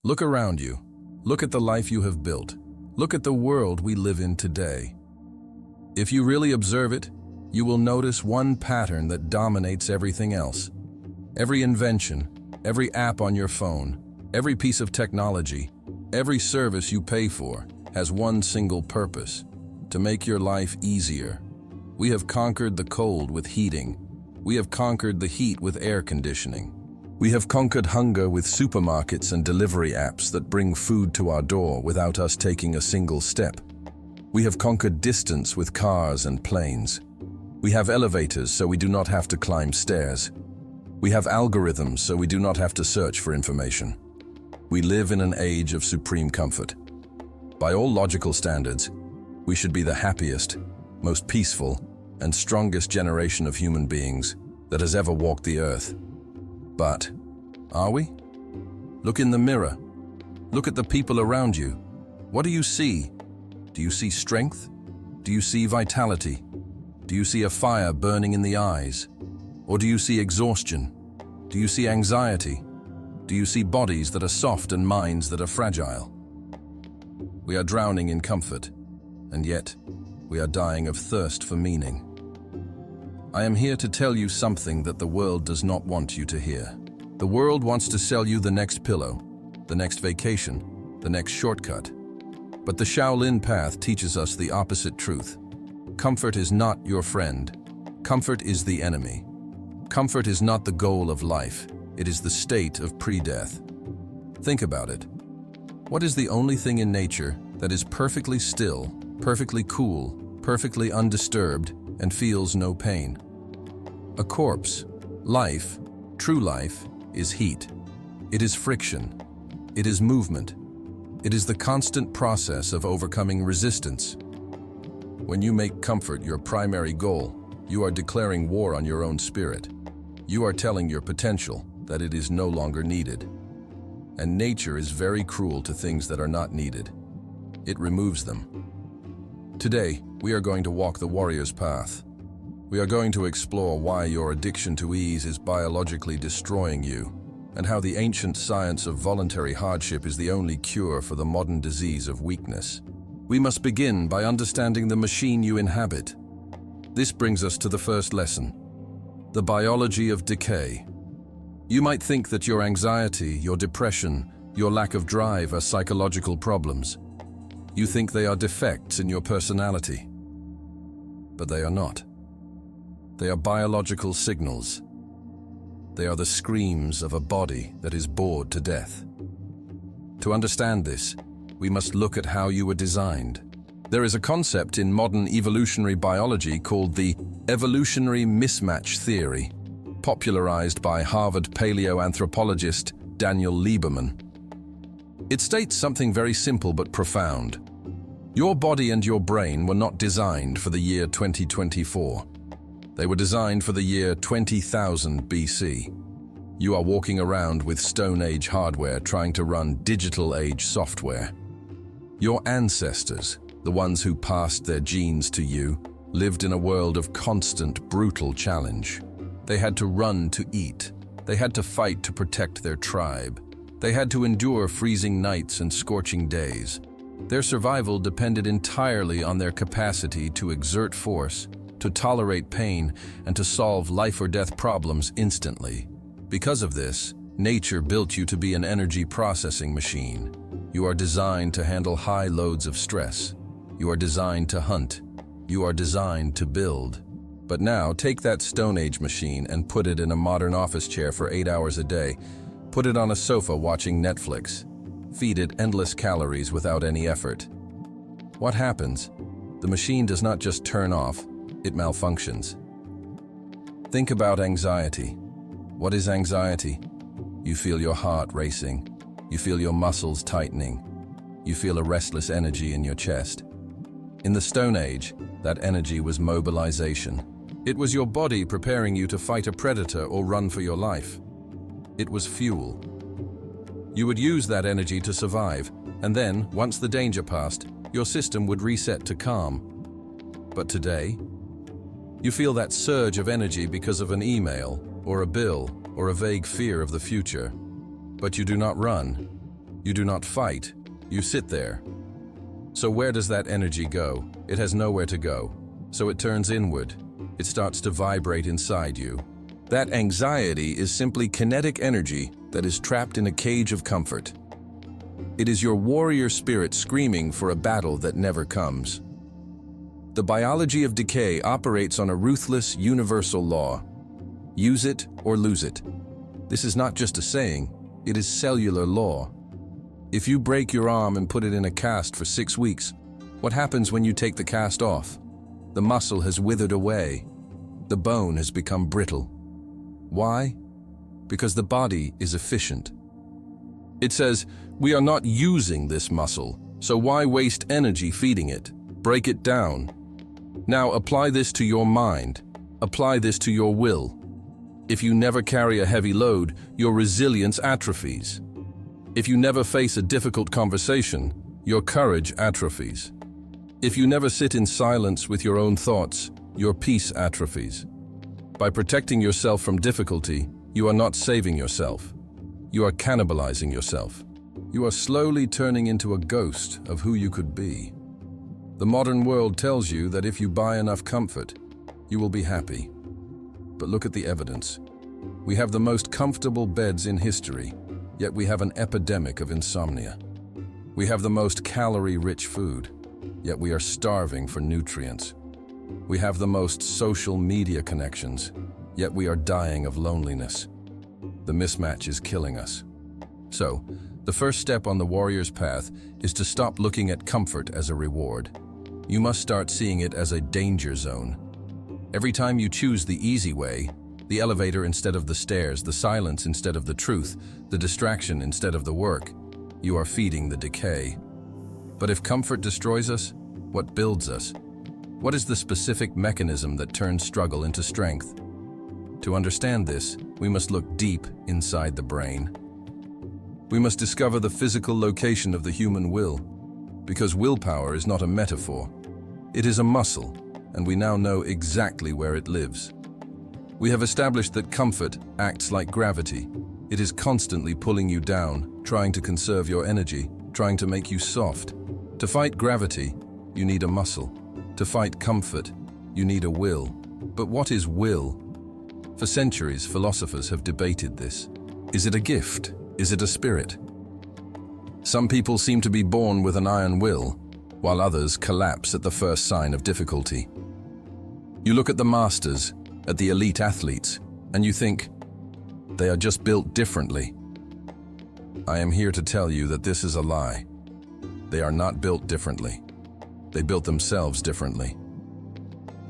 Look around you. Look at the life you have built. Look at the world we live in today. If you really observe it, you will notice one pattern that dominates everything else. Every invention, every app on your phone, every piece of technology, every service you pay for has one single purpose: to make your life easier. We have conquered the cold with heating. We have conquered the heat with air conditioning. We have conquered hunger with supermarkets and delivery apps that bring food to our door without us taking a single step. We have conquered distance with cars and planes. We have elevators so we do not have to climb stairs. We have algorithms so we do not have to search for information. We live in an age of supreme comfort. By all logical standards, we should be the happiest, most peaceful, and strongest generation of human beings that has ever walked the earth. But, are we? Look in the mirror. Look at the people around you. What do you see? Do you see strength? Do you see vitality? Do you see a fire burning in the eyes? Or do you see exhaustion? Do you see anxiety? Do you see bodies that are soft and minds that are fragile? We are drowning in comfort, and yet we are dying of thirst for meaning. I am here to tell you something that the world does not want you to hear. The world wants to sell you the next pillow, the next vacation, the next shortcut. But the Shaolin path teaches us the opposite truth. Comfort is not your friend. Comfort is the enemy. Comfort is not the goal of life. It is the state of pre-death. Think about it. What is the only thing in nature that is perfectly still, perfectly cool, perfectly undisturbed, and feels no pain? A corpse. Life, true life, is heat. It is friction. It is movement. It is the constant process of overcoming resistance. When you make comfort your primary goal, you are declaring war on your own spirit. You are telling your potential that it is no longer needed. And nature is very cruel to things that are not needed. It removes them. Today, we are going to walk the warrior's path. We are going to explore why your addiction to ease is biologically destroying you, and how the ancient science of voluntary hardship is the only cure for the modern disease of weakness. We must begin by understanding the machine you inhabit. This brings us to the first lesson: the biology of decay. You might think that your anxiety, your depression, your lack of drive are psychological problems. You think they are defects in your personality. But they are not. They are biological signals. They are the screams of a body that is bored to death. To understand this, we must look at how you were designed. There is a concept in modern evolutionary biology called the Evolutionary Mismatch Theory, popularized by Harvard paleoanthropologist Daniel Lieberman. It states something very simple but profound. Your body and your brain were not designed for the year 2024. They were designed for the year 20,000 BC. You are walking around with Stone Age hardware trying to run digital age software. Your ancestors, the ones who passed their genes to you, lived in a world of constant, brutal challenge. They had to run to eat. They had to fight to protect their tribe. They had to endure freezing nights and scorching days. Their survival depended entirely on their capacity to exert force, to tolerate pain, and to solve life or death problems instantly. Because of this, nature built you to be an energy processing machine. You are designed to handle high loads of stress. You are designed to hunt. You are designed to build. But now, take that Stone Age machine and put it in a modern office chair for 8 hours a day. Put it on a sofa watching Netflix. Feed it endless calories without any effort. What happens? The machine does not just turn off, it malfunctions. Think about anxiety. What is anxiety? You feel your heart racing. You feel your muscles tightening. You feel a restless energy in your chest. In the Stone Age, that energy was mobilization. It was your body preparing you to fight a predator or run for your life. It was fuel. You would use that energy to survive, and then, once the danger passed, your system would reset to calm. But today, you feel that surge of energy because of an email, or a bill, or a vague fear of the future. But you do not run. You do not fight, you sit there. So where does that energy go? It has nowhere to go. So it turns inward. It starts to vibrate inside you. That anxiety is simply kinetic energy that is trapped in a cage of comfort. It is your warrior spirit screaming for a battle that never comes. The biology of decay operates on a ruthless, universal law. Use it or lose it. This is not just a saying, it is cellular law. If you break your arm and put it in a cast for 6 weeks, what happens when you take the cast off? The muscle has withered away. The bone has become brittle. Why? Because the body is efficient. It says, we are not using this muscle, so why waste energy feeding it? Break it down. Now apply this to your mind. Apply this to your will. If you never carry a heavy load, your resilience atrophies. If you never face a difficult conversation, your courage atrophies. If you never sit in silence with your own thoughts, your peace atrophies. By protecting yourself from difficulty, you are not saving yourself. You are cannibalizing yourself. You are slowly turning into a ghost of who you could be. The modern world tells you that if you buy enough comfort, you will be happy. But look at the evidence. We have the most comfortable beds in history, yet we have an epidemic of insomnia. We have the most calorie-rich food, yet we are starving for nutrients. We have the most social media connections, yet we are dying of loneliness. The mismatch is killing us. So, the first step on the warrior's path is to stop looking at comfort as a reward. You must start seeing it as a danger zone. Every time you choose the easy way, the elevator instead of the stairs, the silence instead of the truth, the distraction instead of the work, you are feeding the decay. But if comfort destroys us, what builds us? What is the specific mechanism that turns struggle into strength? To understand this, we must look deep inside the brain. We must discover the physical location of the human will, because willpower is not a metaphor. It is a muscle, and we now know exactly where it lives. We have established that comfort acts like gravity. It is constantly pulling you down, trying to conserve your energy, trying to make you soft. To fight gravity, you need a muscle. To fight comfort, you need a will. But what is will? For centuries, philosophers have debated this. Is it a gift? Is it a spirit? Some people seem to be born with an iron will, while others collapse at the first sign of difficulty. You look at the masters, at the elite athletes, and you think, they are just built differently. I am here to tell you that this is a lie. They are not built differently. They built themselves differently.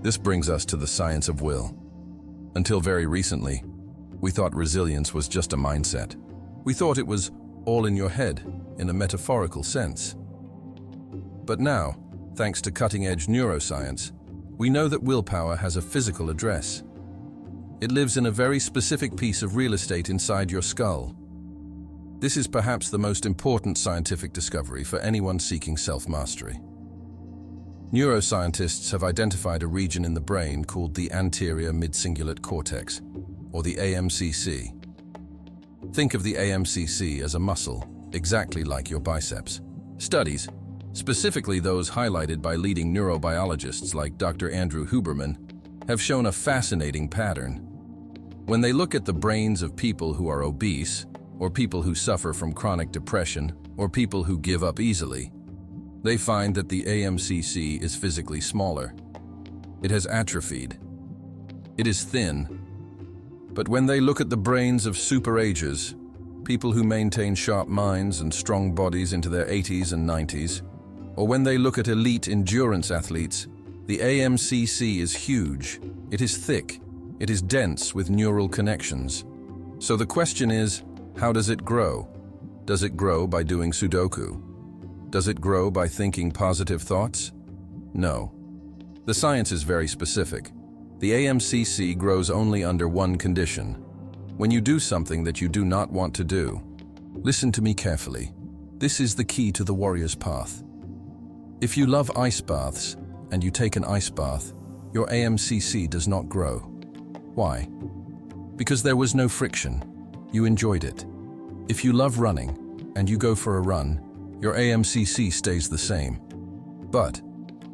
This brings us to the science of will. Until very recently, we thought resilience was just a mindset. We thought it was all in your head, in a metaphorical sense. But now, thanks to cutting-edge neuroscience, we know that willpower has a physical address. It lives in a very specific piece of real estate inside your skull. This is perhaps the most important scientific discovery for anyone seeking self-mastery. Neuroscientists have identified a region in the brain called the anterior mid-cingulate cortex, or the AMCC. Think of the AMCC as a muscle, exactly like your biceps. Studies, specifically those highlighted by leading neurobiologists like Dr. Andrew Huberman, have shown a fascinating pattern. When they look at the brains of people who are obese, or people who suffer from chronic depression, or people who give up easily, they find that the AMCC is physically smaller. It has atrophied. It is thin. But when they look at the brains of superagers, people who maintain sharp minds and strong bodies into their 80s and 90s, or when they look at elite endurance athletes, the AMCC is huge. It is thick. It is dense with neural connections. So the question is, how does it grow? Does it grow by doing Sudoku? Does it grow by thinking positive thoughts? No. The science is very specific. The AMCC grows only under one condition: when you do something that you do not want to do. Listen to me carefully. This is the key to the warrior's path. If you love ice baths and you take an ice bath, your AMCC does not grow. Why? Because there was no friction. You enjoyed it. If you love running and you go for a run, your AMCC stays the same. But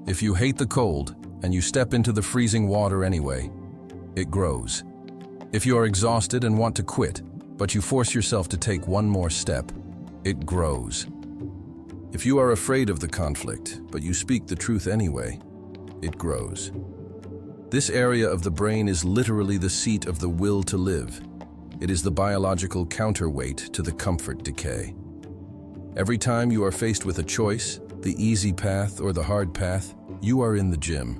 if you hate the cold and you step into the freezing water anyway, it grows. If you are exhausted and want to quit, but you force yourself to take one more step, it grows. If you are afraid of the conflict, but you speak the truth anyway, it grows. This area of the brain is literally the seat of the will to live. It is the biological counterweight to the comfort decay. Every time you are faced with a choice, the easy path or the hard path, you are in the gym.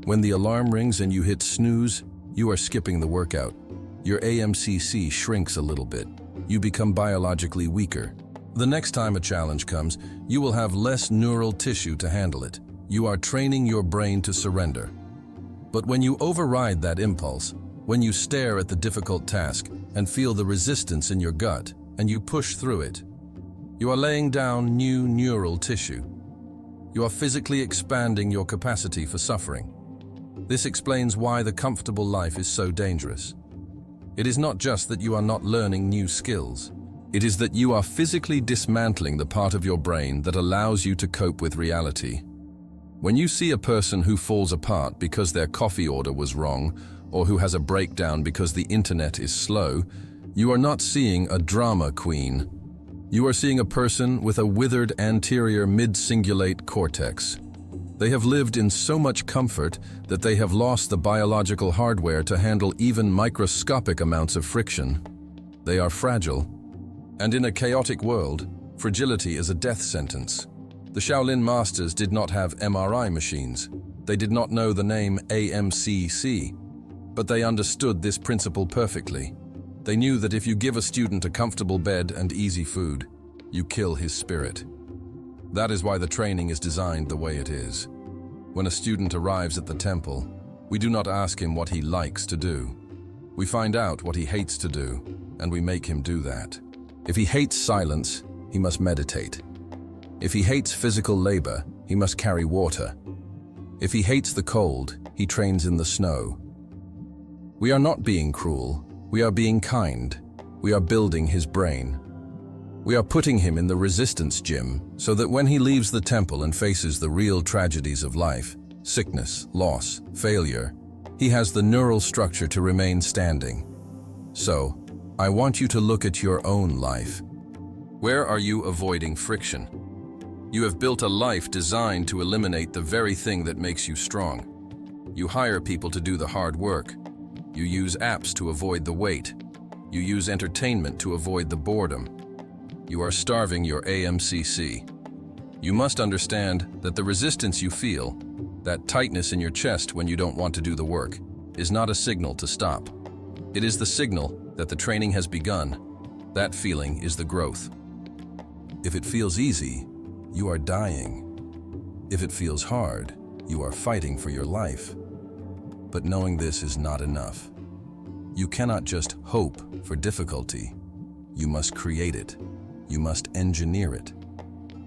When the alarm rings and you hit snooze, you are skipping the workout. Your AMCC shrinks a little bit. You become biologically weaker. The next time a challenge comes, you will have less neural tissue to handle it. You are training your brain to surrender. But when you override that impulse, when you stare at the difficult task and feel the resistance in your gut, and you push through it, you are laying down new neural tissue. You are physically expanding your capacity for suffering. This explains why the comfortable life is so dangerous. It is not just that you are not learning new skills. It is that you are physically dismantling the part of your brain that allows you to cope with reality. When you see a person who falls apart because their coffee order was wrong, or who has a breakdown because the internet is slow, you are not seeing a drama queen. You are seeing a person with a withered anterior mid-cingulate cortex. They have lived in so much comfort that they have lost the biological hardware to handle even microscopic amounts of friction. They are fragile. And in a chaotic world, fragility is a death sentence. The Shaolin masters did not have MRI machines. They did not know the name AMCC, but they understood this principle perfectly. They knew that if you give a student a comfortable bed and easy food, you kill his spirit. That is why the training is designed the way it is. When a student arrives at the temple, we do not ask him what he likes to do. We find out what he hates to do, and we make him do that. If he hates silence, he must meditate. If he hates physical labor, he must carry water. If he hates the cold, he trains in the snow. We are not being cruel, we are being kind. We are building his brain. We are putting him in the resistance gym so that when he leaves the temple and faces the real tragedies of life, sickness, loss, failure, he has the neural structure to remain standing. So, I want you to look at your own life. Where are you avoiding friction? You have built a life designed to eliminate the very thing that makes you strong. You hire people to do the hard work. You use apps to avoid the wait. You use entertainment to avoid the boredom. You are starving your AMCC. You must understand that the resistance you feel, that tightness in your chest when you don't want to do the work, is not a signal to stop. It is the signal that the training has begun. That feeling is the growth. If it feels easy, you are dying. If it feels hard, you are fighting for your life. But knowing this is not enough. You cannot just hope for difficulty. You must create it. You must engineer it.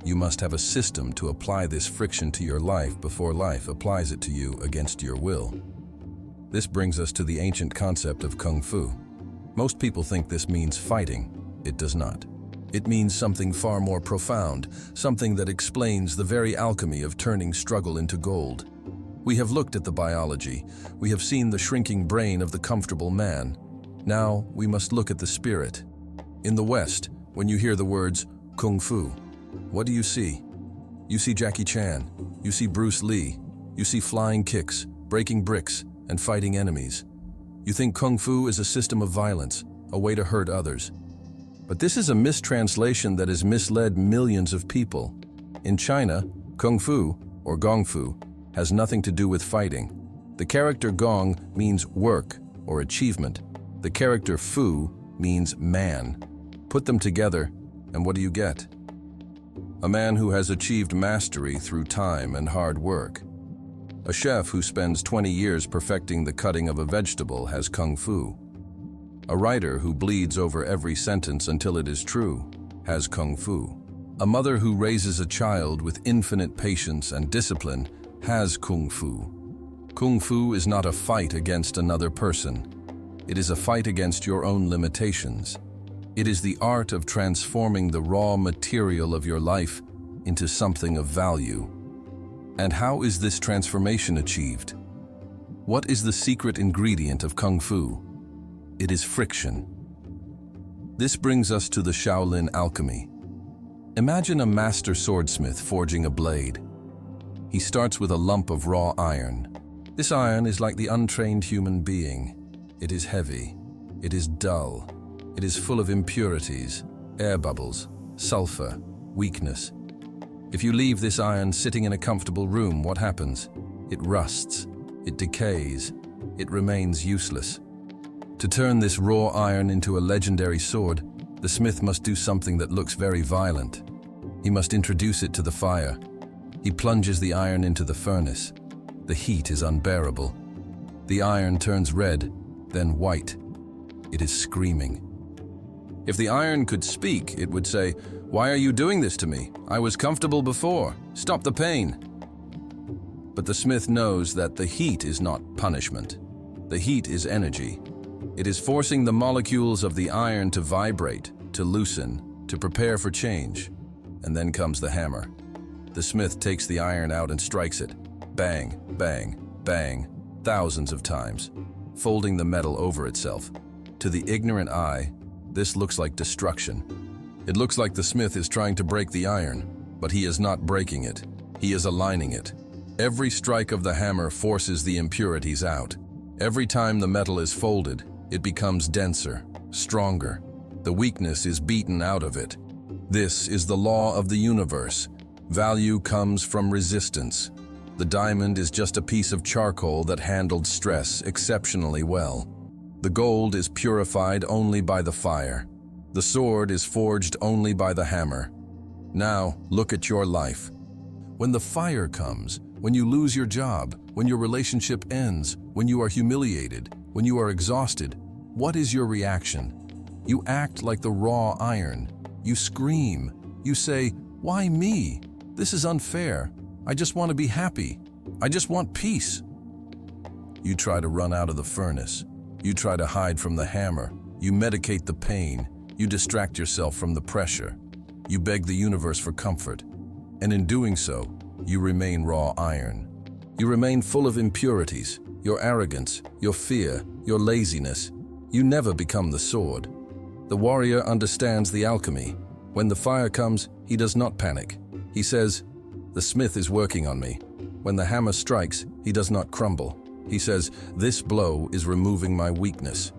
You must have a system to apply this friction to your life before life applies it to you against your will. This brings us to the ancient concept of Kung Fu. Most people think this means fighting. It does not. It means something far more profound, something that explains the very alchemy of turning struggle into gold. We have looked at the biology. We have seen the shrinking brain of the comfortable man. Now we must look at the spirit. In the West, when you hear the words Kung Fu, what do you see? You see Jackie Chan. You see Bruce Lee. You see flying kicks, breaking bricks, and fighting enemies. You think Kung Fu is a system of violence, a way to hurt others. But this is a mistranslation that has misled millions of people. In China, Kung Fu, or Gong Fu, has nothing to do with fighting. The character Gong means work or achievement. The character Fu means man. Put them together, and what do you get? A man who has achieved mastery through time and hard work. A chef who spends 20 years perfecting the cutting of a vegetable has Kung Fu. A writer who bleeds over every sentence until it is true has Kung Fu. A mother who raises a child with infinite patience and discipline has Kung Fu. Kung Fu is not a fight against another person. It is a fight against your own limitations. It is the art of transforming the raw material of your life into something of value. And how is this transformation achieved? What is the secret ingredient of Kung Fu? It is friction. This brings us to the Shaolin alchemy. Imagine a master swordsmith forging a blade. He starts with a lump of raw iron. This iron is like the untrained human being. It is heavy. It is dull. It is full of impurities, air bubbles, sulfur, weakness. If you leave this iron sitting in a comfortable room, what happens? It rusts. It decays. It remains useless. To turn this raw iron into a legendary sword, the smith must do something that looks very violent. He must introduce it to the fire. He plunges the iron into the furnace. The heat is unbearable. The iron turns red, then white. It is screaming. If the iron could speak, it would say, "Why are you doing this to me? I was comfortable before. Stop the pain." But the smith knows that the heat is not punishment. The heat is energy. It is forcing the molecules of the iron to vibrate, to loosen, to prepare for change. And then comes the hammer. The smith takes the iron out and strikes it. Bang, bang, bang, thousands of times, folding the metal over itself. To the ignorant eye, this looks like destruction. It looks like the smith is trying to break the iron, but he is not breaking it. He is aligning it. Every strike of the hammer forces the impurities out. Every time the metal is folded, it becomes denser, stronger. The weakness is beaten out of it. This is the law of the universe. Value comes from resistance. The diamond is just a piece of charcoal that handled stress exceptionally well. The gold is purified only by the fire. The sword is forged only by the hammer. Now, look at your life. When the fire comes, when you lose your job, when your relationship ends, when you are humiliated, when you are exhausted, what is your reaction? You act like the raw iron. You scream. You say, "Why me? This is unfair. I just want to be happy. I just want peace." You try to run out of the furnace. You try to hide from the hammer. You medicate the pain. You distract yourself from the pressure. You beg the universe for comfort. And in doing so, you remain raw iron. You remain full of impurities, your arrogance, your fear, your laziness. You never become the sword. The warrior understands the alchemy. When the fire comes, he does not panic. He says, "The smith is working on me." When the hammer strikes, he does not crumble. He says, "This blow is removing my weakness."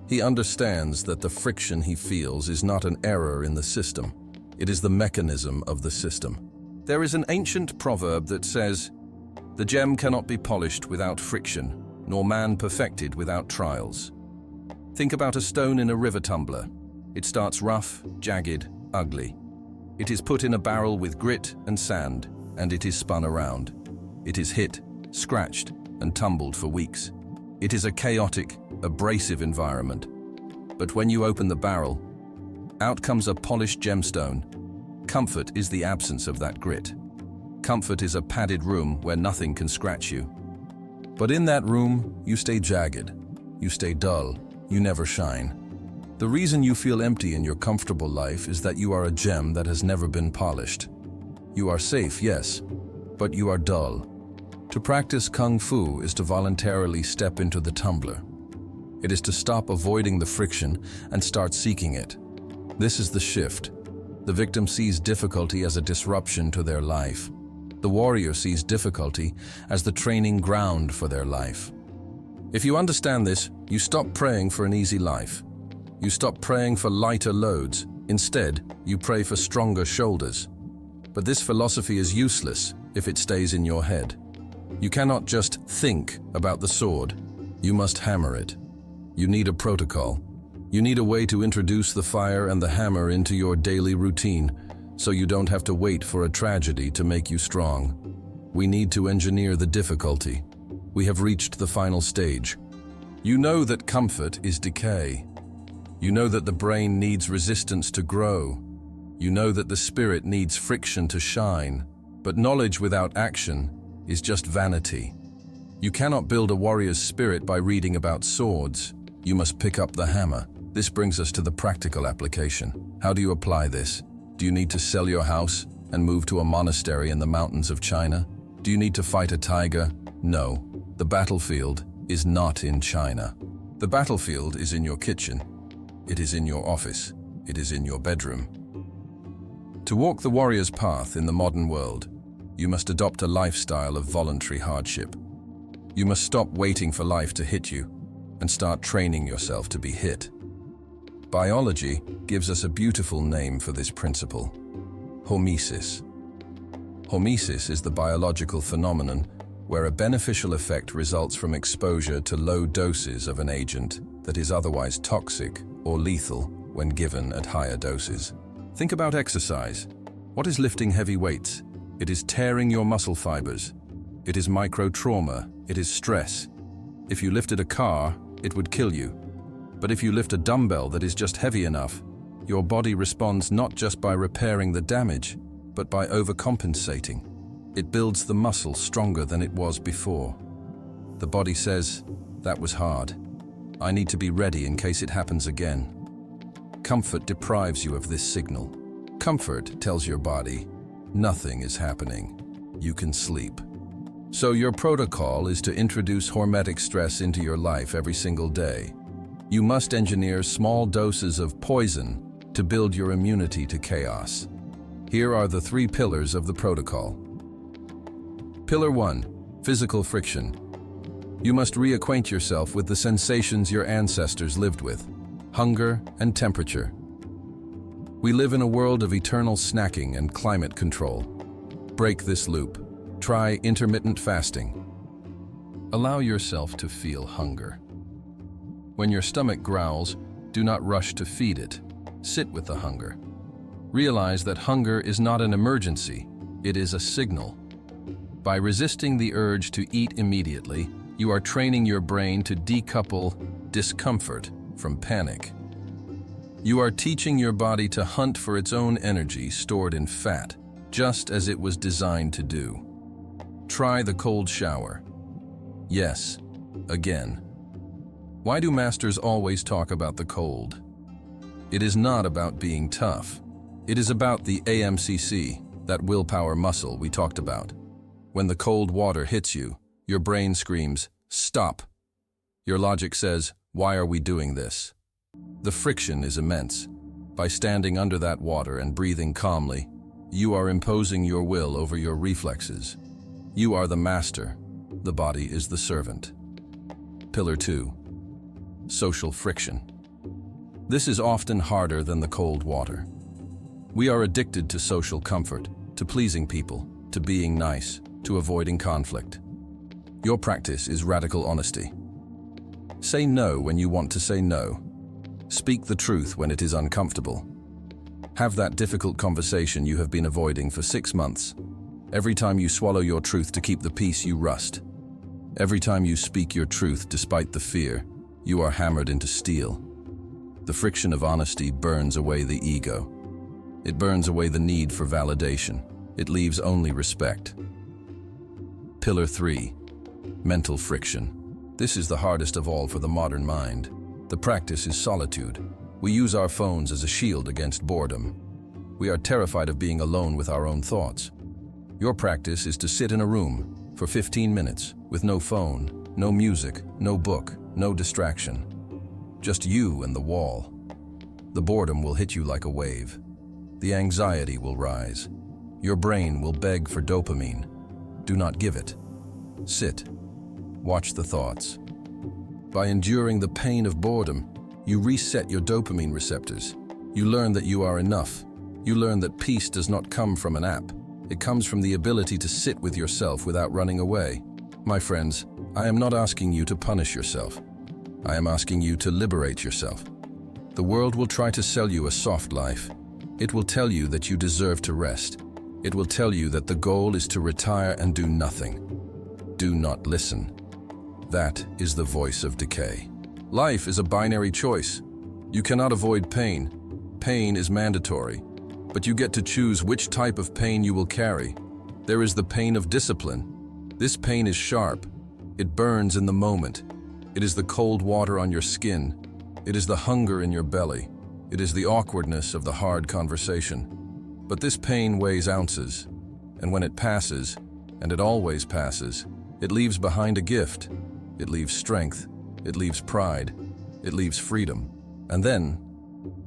He understands that the friction he feels is not an error in the system. It is the mechanism of the system. There is an ancient proverb that says, "The gem cannot be polished without friction, nor man perfected without trials." Think about a stone in a river tumbler. It starts rough, jagged, ugly. It is put in a barrel with grit and sand, and it is spun around. It is hit, scratched, and tumbled for weeks. It is a chaotic, abrasive environment. But when you open the barrel, out comes a polished gemstone. Comfort is the absence of that grit. Comfort is a padded room where nothing can scratch you. But in that room, you stay jagged. You stay dull. You never shine. The reason you feel empty in your comfortable life is that you are a gem that has never been polished. You are safe, yes, but you are dull. To practice Kung Fu is to voluntarily step into the tumbler. It is to stop avoiding the friction and start seeking it. This is the shift. The victim sees difficulty as a disruption to their life. The warrior sees difficulty as the training ground for their life. If you understand this, you stop praying for an easy life. You stop praying for lighter loads. Instead, you pray for stronger shoulders. But this philosophy is useless if it stays in your head. You cannot just think about the sword. You must hammer it. You need a protocol. You need a way to introduce the fire and the hammer into your daily routine, so you don't have to wait for a tragedy to make you strong. We need to engineer the difficulty. We have reached the final stage. You know that comfort is decay. You know that the brain needs resistance to grow. You know that the spirit needs friction to shine. But knowledge without action is just vanity. You cannot build a warrior's spirit by reading about swords. You must pick up the hammer. This brings us to the practical application. How do you apply this? Do you need to sell your house and move to a monastery in the mountains of China? Do you need to fight a tiger? No. The battlefield is not in China. The battlefield is in your kitchen. It is in your office. It is in your bedroom. To walk the warrior's path in the modern world, you must adopt a lifestyle of voluntary hardship. You must stop waiting for life to hit you and start training yourself to be hit. Biology gives us a beautiful name for this principle: hormesis. Hormesis is the biological phenomenon where a beneficial effect results from exposure to low doses of an agent that is otherwise toxic or lethal when given at higher doses. Think about exercise. What is lifting heavy weights? It is tearing your muscle fibers. It is micro-trauma. It is stress. If you lifted a car, it would kill you. But if you lift a dumbbell that is just heavy enough, your body responds not just by repairing the damage, but by overcompensating. It builds the muscle stronger than it was before. The body says, "That was hard. I need to be ready in case it happens again." Comfort deprives you of this signal. Comfort tells your body, nothing is happening. You can sleep. So your protocol is to introduce hormetic stress into your life every single day. You must engineer small doses of poison to build your immunity to chaos. Here are the 3 pillars of the protocol. Pillar 1, physical friction. You must reacquaint yourself with the sensations your ancestors lived with: hunger and temperature. We live in a world of eternal snacking and climate control. Break this loop. Try intermittent fasting. Allow yourself to feel hunger. When your stomach growls, do not rush to feed it. Sit with the hunger. Realize that hunger is not an emergency, it is a signal. By resisting the urge to eat immediately, you are training your brain to decouple discomfort from panic. You are teaching your body to hunt for its own energy stored in fat, just as it was designed to do. Try the cold shower. Yes, again. Why do masters always talk about the cold? It is not about being tough. It is about the AMCC, that willpower muscle we talked about. When the cold water hits you, your brain screams, "Stop." Your logic says, "Why are we doing this?" The friction is immense. By standing under that water and breathing calmly, you are imposing your will over your reflexes. You are the master. The body is the servant. Pillar 2. Social friction. This is often harder than the cold water. We are addicted to social comfort, to pleasing people, to being nice, to avoiding conflict. Your practice is radical honesty. Say no when you want to say no. Speak the truth when it is uncomfortable. Have that difficult conversation you have been avoiding for 6 months. Every time you swallow your truth to keep the peace, you rust. Every time you speak your truth despite the fear, you are hammered into steel. The friction of honesty burns away the ego. It burns away the need for validation. It leaves only respect. Pillar 3. Mental friction. This is the hardest of all for the modern mind. The practice is solitude. We use our phones as a shield against boredom. We are terrified of being alone with our own thoughts. Your practice is to sit in a room for 15 minutes with no phone, no music, no book, no distraction. Just you and the wall. The boredom will hit you like a wave. The anxiety will rise. Your brain will beg for dopamine. Do not give it. Sit. Watch the thoughts. By enduring the pain of boredom, you reset your dopamine receptors. You learn that you are enough. You learn that peace does not come from an app. It comes from the ability to sit with yourself without running away. My friends, I am not asking you to punish yourself. I am asking you to liberate yourself. The world will try to sell you a soft life. It will tell you that you deserve to rest. It will tell you that the goal is to retire and do nothing. Do not listen. That is the voice of decay. Life is a binary choice. You cannot avoid pain. Pain is mandatory. But you get to choose which type of pain you will carry. There is the pain of discipline. This pain is sharp. It burns in the moment. It is the cold water on your skin. It is the hunger in your belly. It is the awkwardness of the hard conversation. But this pain weighs ounces, and when it passes, and it always passes, it leaves behind a gift. It leaves strength. It leaves pride. It leaves freedom. And then,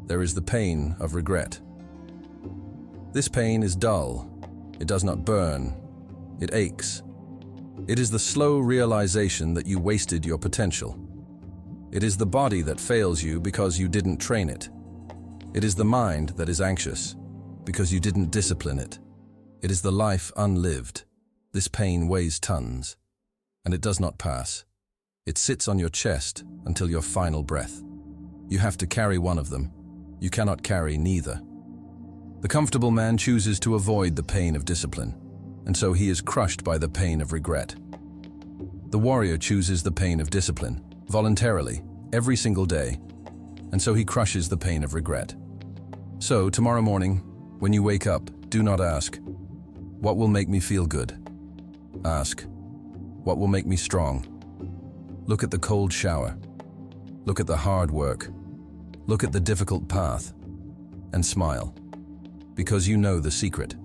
there is the pain of regret. This pain is dull. It does not burn. It aches. It is the slow realization that you wasted your potential. It is the body that fails you because you didn't train it. It is the mind that is anxious because you didn't discipline it. It is the life unlived. This pain weighs tons, and it does not pass. It sits on your chest until your final breath. You have to carry one of them. You cannot carry neither. The comfortable man chooses to avoid the pain of discipline, and so he is crushed by the pain of regret. The warrior chooses the pain of discipline, voluntarily, every single day, and so he crushes the pain of regret. So, tomorrow morning, when you wake up, do not ask, "What will make me feel good?" Ask, "What will make me strong?" Look at the cold shower. Look at the hard work. Look at the difficult path, and smile, because you know the secret.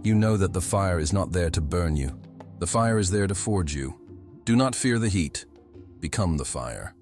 You know that the fire is not there to burn you. The fire is there to forge you. Do not fear the heat. Become the fire.